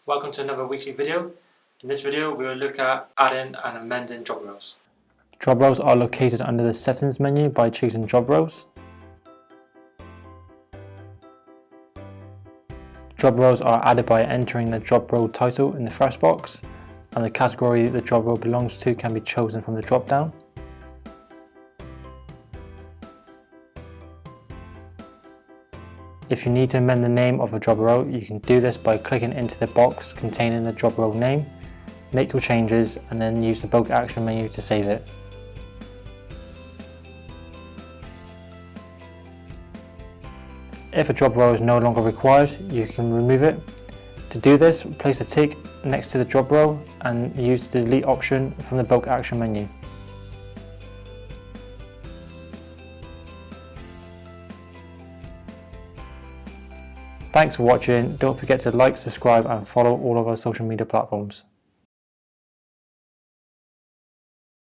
Welcome to another weekly video. In this video we will look at adding and amending job roles. Job roles are located under the settings menu by choosing job roles. Job roles are added by entering the job role title in the first box, and the category the job role belongs to can be chosen from the drop down. If you need to amend the name of a job role, you can do this by clicking into the box containing the job role name, make your changes, and then use the bulk action menu to save it. If a job role is no longer required, you can remove it. To do this, place a tick next to the job role and use the delete option from the bulk action menu. Thanks for watching. Don't forget to like, subscribe and follow all of our social media platforms.